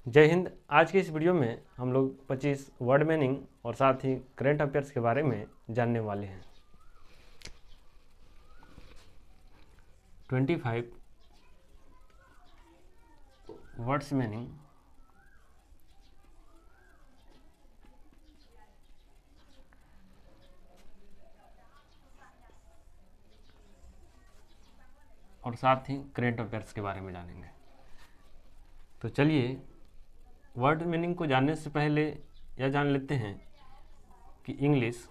जय हिंद। आज की इस वीडियो में हम लोग 25 वर्ड मीनिंग और साथ ही करंट अफेयर्स के बारे में जानने वाले हैं। 25 वर्ड्स मीनिंग और साथ ही करंट अफेयर्स के बारे में जानेंगे। तो चलिए वर्ड मीनिंग को जानने से पहले यह जान लेते हैं कि इंग्लिश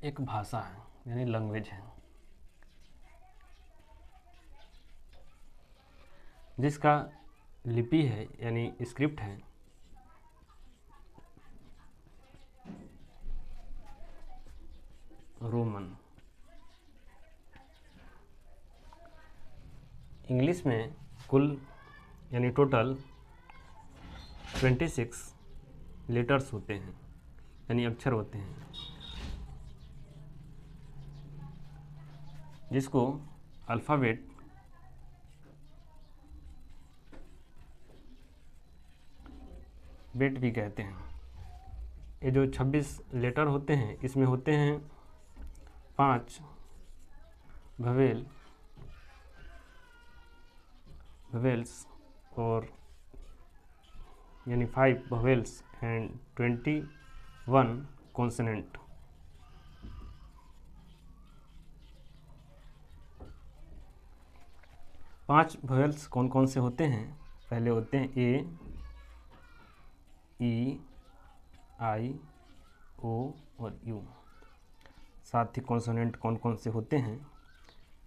एक भाषा है, यानी लैंग्वेज है, जिसका लिपि है यानी स्क्रिप्ट है रोमन। इंग्लिश में कुल यानी टोटल 26 लेटर्स होते हैं, यानी अक्षर होते हैं, जिसको अल्फ़ाबेट भी कहते हैं। ये जो 26 लेटर होते हैं, इसमें होते हैं 5 ववेल्स और यानी 5 ववेल्स एंड 21 कॉन्सोनेंट। पांच ववेल्स कौन कौन से होते हैं? पहले होते हैं ए, ई, आई, ओ और यू। साथ ही कॉन्सोनेंट कौन कौन से होते हैं?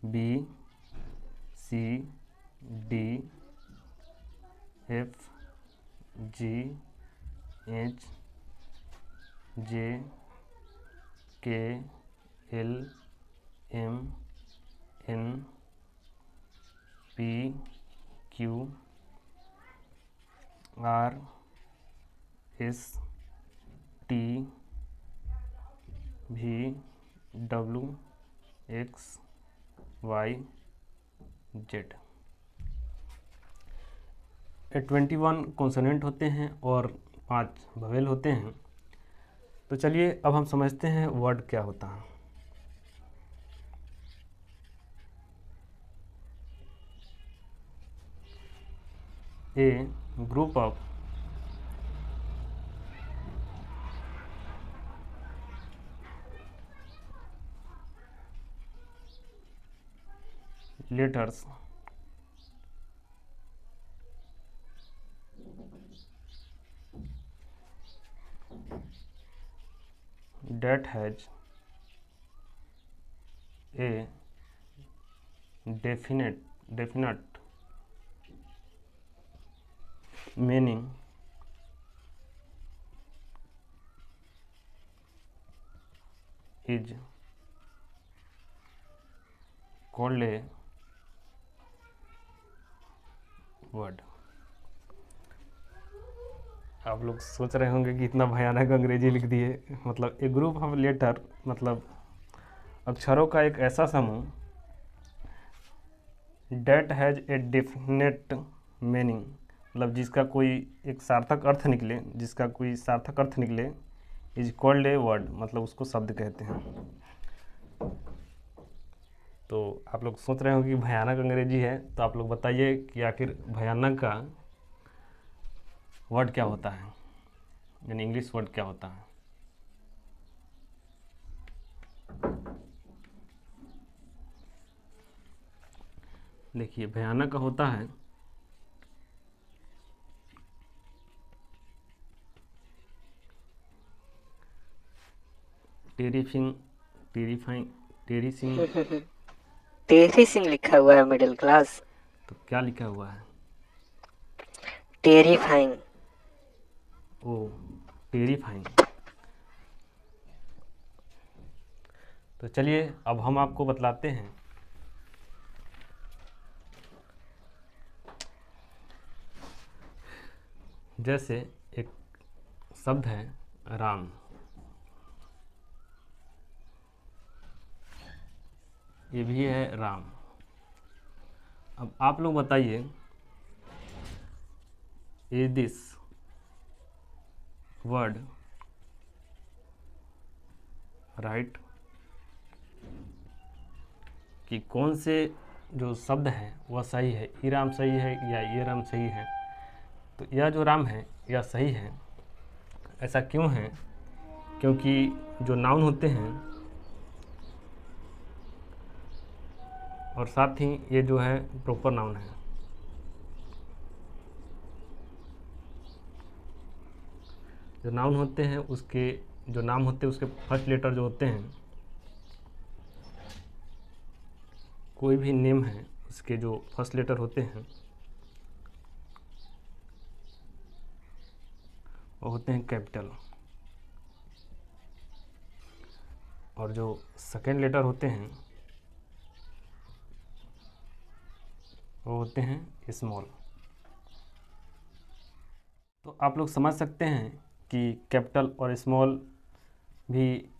B, C, D, F, G, H, J, K, L, M, N, P, Q, R, S, T, V, W, X, Y, Z. 21 consonant होते हैं और 5 ववेल होते हैं। तो चलिए अब हम समझते हैं वर्ड क्या होता है। A group of letters that has a definite meaning is called a word। आप लोग सोच रहे होंगे कि इतना भयानक अंग्रेजी लिख दिए। मतलब ए ग्रुप ऑफ लेटर मतलब अक्षरों का एक ऐसा समूह, that has a definite meaning मतलब जिसका कोई एक सार्थक अर्थ निकले, इज कॉल्ड ए वर्ड मतलब उसको शब्द कहते हैं। तो आप लोग सोच रहे होंगे कि भयानक अंग्रेजी है, तो आप लोग बताइए कि आखिर भयानक का वर्ड क्या होता है, यानी इंग्लिश वर्ड क्या होता है। देखिए भयानक का होता है टेरिफिंग, टेरिफिंग लिखा हुआ है मिडिल क्लास। तो क्या लिखा हुआ है? टेरिफाइंग। ओ टेरिफाइंग। तो चलिए अब हम आपको बतलाते हैं जैसे एक शब्द है राम। ये भी है राम। अब आप लोग बताइए इज दिस वर्ड राइट, कि कौन से जो शब्द हैं वह सही है, ई राम सही है या ये राम सही है। तो यह जो राम है यह सही है। ऐसा क्यों है? क्योंकि जो नाउन होते हैं और साथ ही ये जो है प्रॉपर नाउन है। जो नाउन होते हैं उसके जो नाम होते हैं उसके फर्स्ट लेटर जो होते हैं, कोई भी नेम है उसके जो फर्स्ट लेटर होते हैं वो होते हैं कैपिटल, और जो सेकेंड लेटर होते हैं वो होते हैं स्मॉल। तो आप लोग समझ सकते हैं कि कैपिटल और स्मॉल भी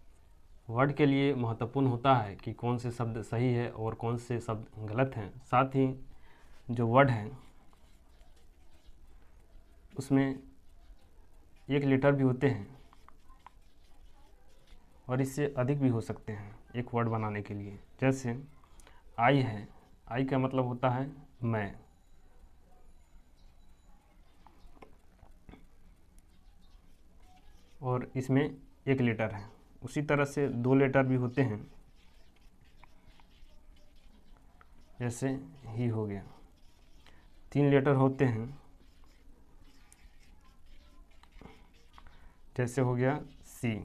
वर्ड के लिए महत्वपूर्ण होता है कि कौन से शब्द सही है और कौन से शब्द गलत हैं। साथ ही जो वर्ड हैं उसमें एक लेटर भी होते हैं और इससे अधिक भी हो सकते हैं एक वर्ड बनाने के लिए। जैसे आई है, आई का मतलब होता है मैं, और इसमें एक लेटर है। उसी तरह से दो लेटर भी होते हैं, जैसे ही हो गया। तीन लेटर होते हैं, जैसे हो गया सी।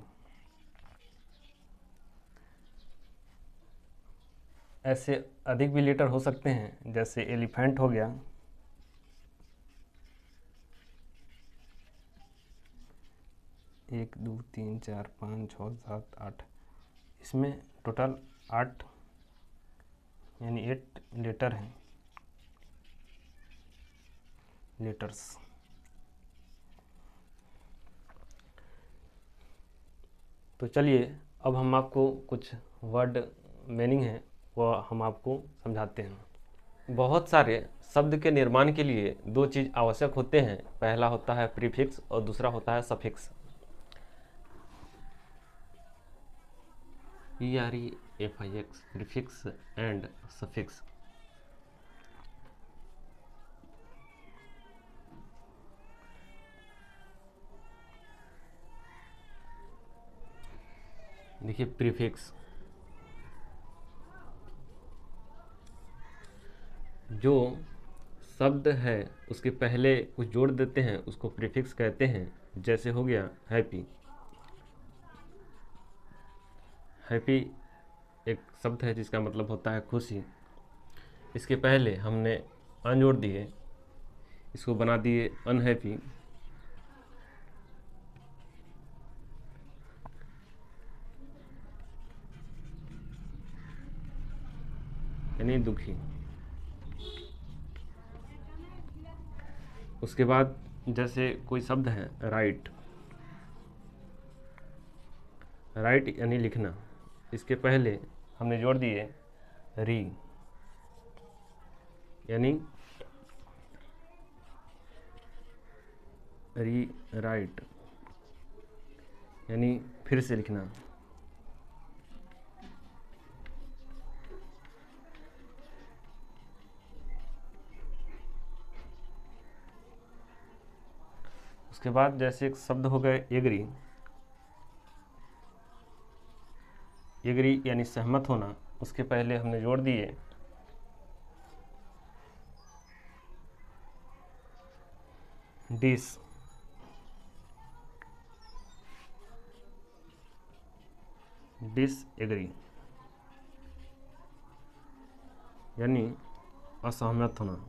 ऐसे अधिक भी लेटर हो सकते हैं, जैसे एलिफेंट हो गया। एक दो तीन चार पाँच छः सात आठ, इसमें टोटल 8 यानी 8 लेटर हैं, लेटर्स। तो चलिए अब हम आपको कुछ वर्ड मीनिंग है वह हम आपको समझाते हैं। बहुत सारे शब्द के निर्माण के लिए दो चीज़ आवश्यक होते हैं। पहला होता है प्रीफिक्स और दूसरा होता है suffix. PREFIX, prefix and suffix. देखिए प्रीफिक्स, जो शब्द है उसके पहले कुछ जोड़ देते हैं उसको प्रीफिक्स कहते हैं। जैसे हो गया हैप्पी। हैप्पी एक शब्द है जिसका मतलब होता है खुशी। इसके पहले हमने अन जोड़ दिए, इसको बना दिए अनहैप्पी, यानी दुखी। उसके बाद जैसे कोई शब्द है राइट, राइट यानी लिखना। इसके पहले हमने जोड़ दिए री, यानी री राइट, यानी फिर से लिखना। उसके बाद जैसे एक शब्द हो गए एग्री, एग्री यानी सहमत होना। उसके पहले हमने जोड़ दिए डिस, डिस एग्री यानी असहमत होना।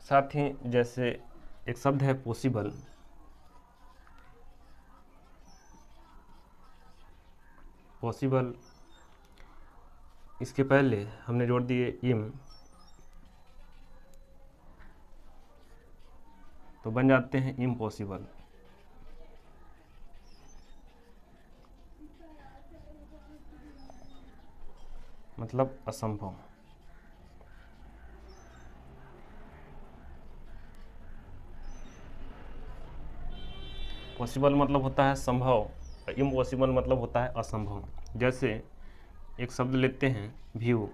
साथ ही जैसे एक शब्द है पॉसिबल, पॉसिबल इसके पहले हमने जोड़ दिए इम, तो बन जाते हैं इम्पॉसिबल। मतलब असंभव। पॉसिबल मतलब होता है संभव, इम्पॉसिबल मतलब होता है असंभव। जैसे एक शब्द लेते हैं व्यू।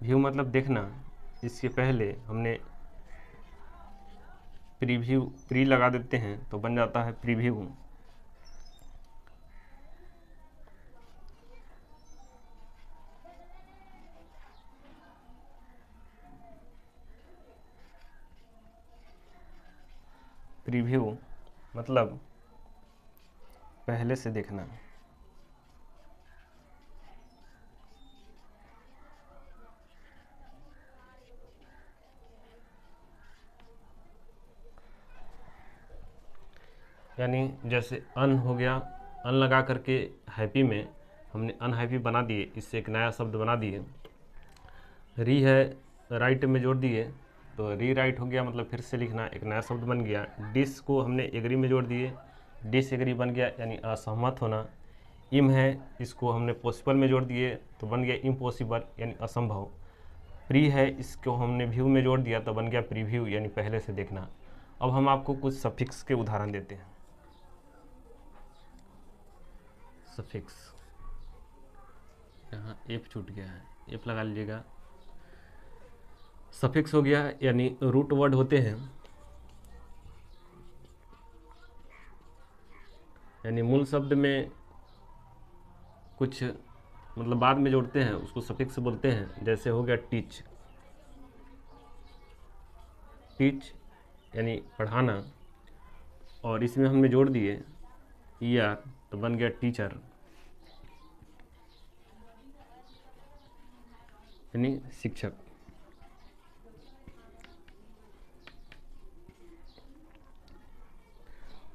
व्यू मतलब देखना। इसके पहले हमने प्रीव्यू, प्री लगा देते हैं तो बन जाता है प्रीव्यू। प्रीव्यू मतलब पहले से देखना। यानी जैसे अन हो गया, अन लगा करके हैप्पी में हमने अनहैप्पी बना दिए, इससे एक नया शब्द बना दिए। री है, राइट में जोड़ दिए तो री राइट हो गया, मतलब फिर से लिखना, एक नया शब्द बन गया। डिस को हमने एग्री में जोड़ दिए, डिस एग्री बन गया यानी असहमत होना। इम है, इसको हमने पॉसिबल में जोड़ दिए तो बन गया इम्पॉसिबल यानी असंभव। प्री है, इसको हमने व्यू में जोड़ दिया तो बन गया प्रीव्यू यानी पहले से देखना। अब हम आपको कुछ सफिक्स के उदाहरण देते हैं। सफिक्स, यहाँ एफ छूट गया है, एफ लगा लीजिएगा। सफिक्स हो गया यानी रूट वर्ड होते हैं, यानी मूल शब्द में कुछ मतलब बाद में जोड़ते हैं, उसको सफिक्स बोलते हैं। जैसे हो गया टीच, टीच यानी पढ़ाना, और इसमें हमने जोड़ दिए ईआर तो बन गया टीचर यानी शिक्षक।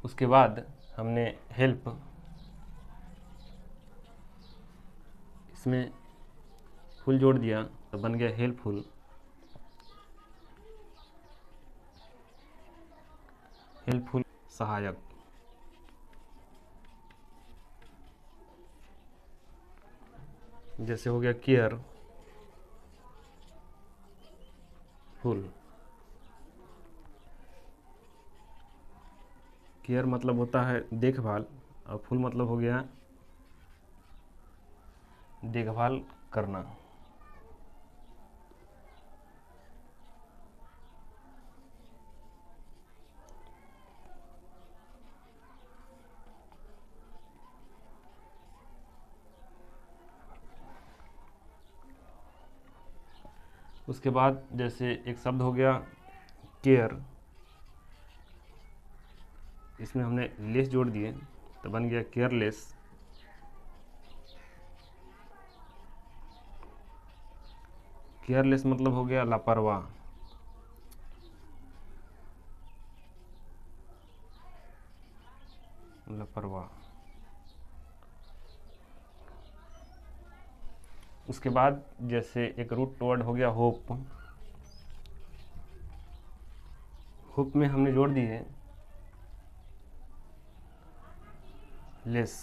उसके बाद हमने हेल्प, इसमें फुल जोड़ दिया तो बन गया हेल्पफुल। हेल्पफुल सहायक। जैसे हो गया केयर फुल। केयर मतलब होता है देखभाल, और फुल मतलब हो गया देखभाल करना। उसके बाद जैसे एक शब्द हो गया केयर, इसमें हमने लेस जोड़ दिए तो बन गया केयरलेस। केयरलेस मतलब हो गया लापरवाह। लापरवाह। उसके बाद जैसे एक रूट वर्ड हो गया होप। होप में हमने जोड़ दिए लेस।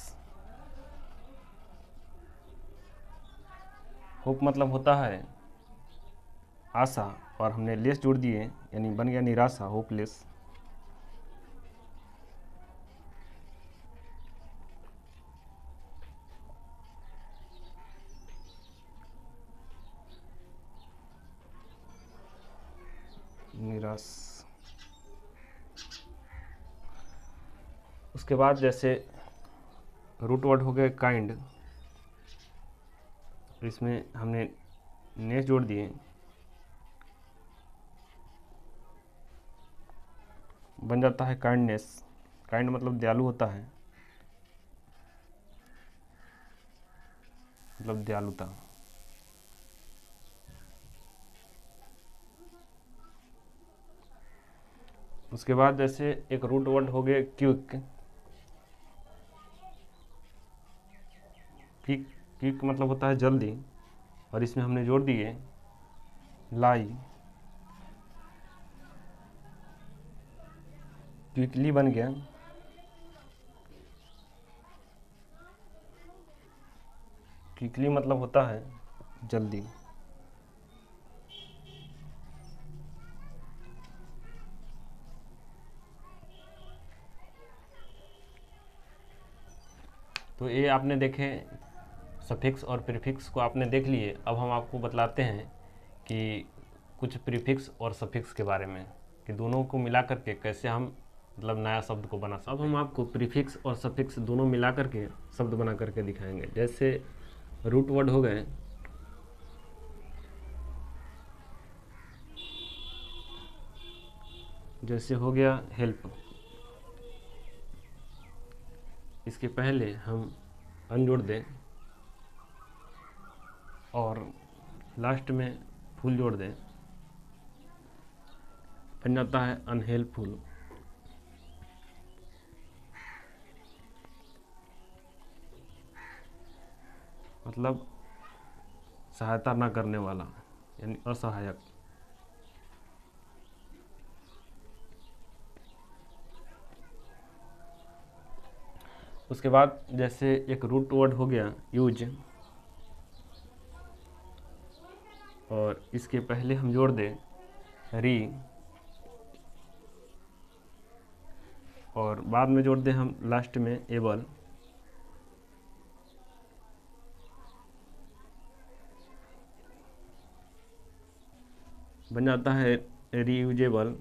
होप मतलब होता है आशा, और हमने लेस जोड़ दिए यानी बन गया निराशा, होपलेस। निराश। उसके बाद जैसे रूट वर्ड हो गए काइंड, इसमें हमने नेस जोड़ दिए, बन जाता है काइंडनेस। काइंड मतलब दयालु होता है, मतलब दयालुता। उसके बाद जैसे एक रूट वर्ड हो गए क्विक। क्विक, क्विक मतलब होता है जल्दी, और इसमें हमने जोड़ दिए लाई। क्विकली बन गया क्विकली मतलब होता है जल्दी। तो ये आपने देखे सफिक्स और प्रीफिक्स को आपने देख लिए। अब हम आपको बतलाते हैं कि कुछ प्रीफिक्स और सफिक्स के बारे में, कि दोनों को मिला करके कैसे हम मतलब नया शब्द को बना सकते। अब हम आपको प्रीफिक्स और सफिक्स दोनों मिला करके शब्द बना करके दिखाएंगे। जैसे रूट वर्ड हो गए, जैसे हो गया हेल्प, इसके पहले हम अन जोड़ दें और लास्ट में फुल जोड़ दें, बन जाता है अनहेल्पफुल। मतलब सहायता ना करने वाला, यानी असहायक। उसके बाद जैसे एक रूट वर्ड हो गया यूज, और इसके पहले हम जोड़ दें री, और बाद में जोड़ दें हम लास्ट में एबल। बन जाता है रीयूजेबल।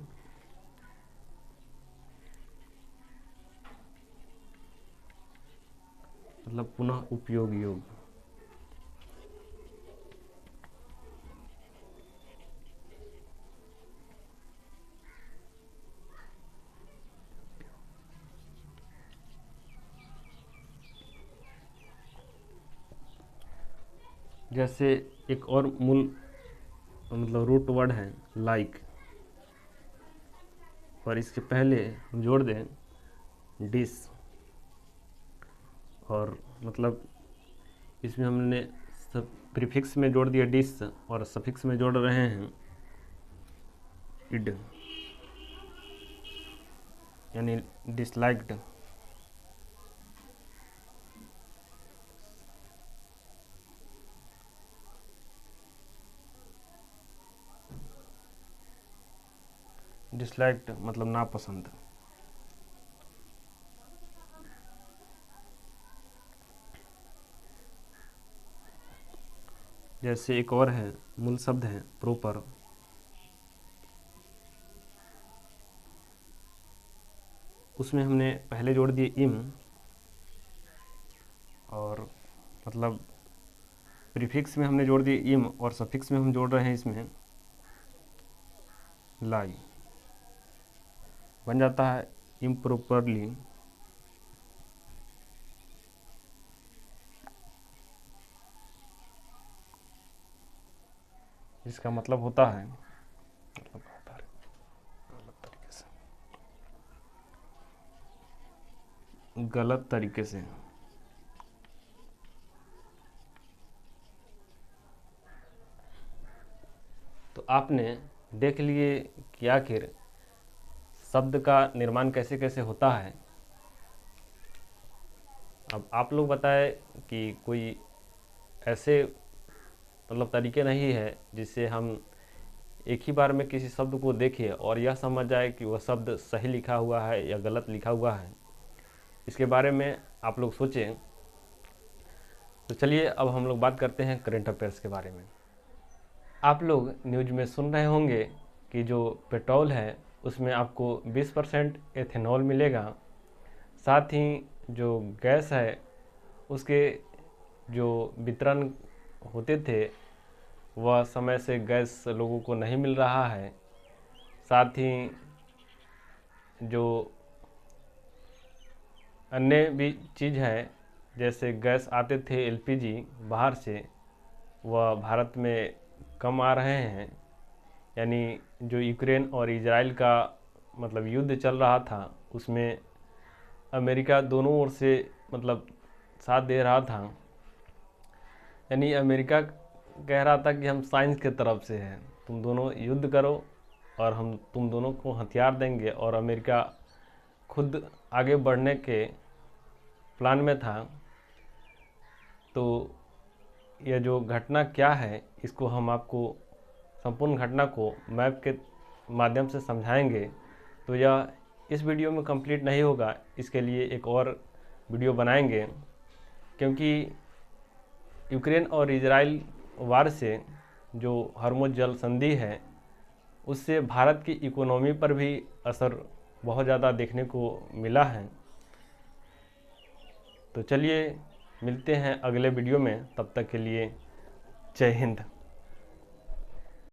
मतलब पुनः उपयोग योग्य। जैसे एक और मूल मतलब रूट वर्ड है लाइक, और इसके पहले हम जोड़ दें डिस, और मतलब इसमें हमने सब प्रीफिक्स में जोड़ दिया डिस और सफिक्स में जोड़ रहे हैं इड, यानी डिसलाइक्ड। डिसलाइक्ड मतलब नापसंद। जैसे एक और है मूल शब्द है प्रॉपर, उसमें हमने पहले जोड़ दिए इम, और मतलब प्रीफिक्स में हमने जोड़ दिए इम और सफिक्स में हम जोड़ रहे हैं इसमें लाई। बन जाता है इम्प्रॉपरली। इसका मतलब होता है गलत तरीके से। तो आपने देख लिए कि आखिर शब्द का निर्माण कैसे कैसे होता है। अब आप लोग बताएं कि कोई ऐसे मतलब तरीके नहीं है जिससे हम एक ही बार में किसी शब्द को देखें और यह समझ जाए कि वह शब्द सही लिखा हुआ है या गलत लिखा हुआ है। इसके बारे में आप लोग सोचें। तो चलिए अब हम लोग बात करते हैं करंट अफेयर्स के बारे में। आप लोग न्यूज़ में सुन रहे होंगे कि जो पेट्रोल है उसमें आपको 20% एथेनॉल मिलेगा। साथ ही जो गैस है उसके जो वितरण होते थे वह समय से गैस लोगों को नहीं मिल रहा है। साथ ही जो अन्य भी चीज़ है, जैसे गैस आते थे एलपीजी बाहर से, वह भारत में कम आ रहे हैं। यानी जो यूक्रेन और इजराइल का मतलब युद्ध चल रहा था उसमें अमेरिका दोनों ओर से मतलब साथ दे रहा था। यानी अमेरिका कह रहा था कि हम साइंस के तरफ से हैं, तुम दोनों युद्ध करो और हम तुम दोनों को हथियार देंगे। और अमेरिका खुद आगे बढ़ने के प्लान में था। तो यह जो घटना क्या है इसको हम आपको संपूर्ण घटना को मैप के माध्यम से समझाएंगे। तो यह इस वीडियो में कंप्लीट नहीं होगा, इसके लिए एक और वीडियो बनाएंगे, क्योंकि यूक्रेन और इजराइल वार से जो हर्मुज जल संधि है उससे भारत की इकोनॉमी पर भी असर बहुत ज़्यादा देखने को मिला है। तो चलिए मिलते हैं अगले वीडियो में, तब तक के लिए जय हिंद।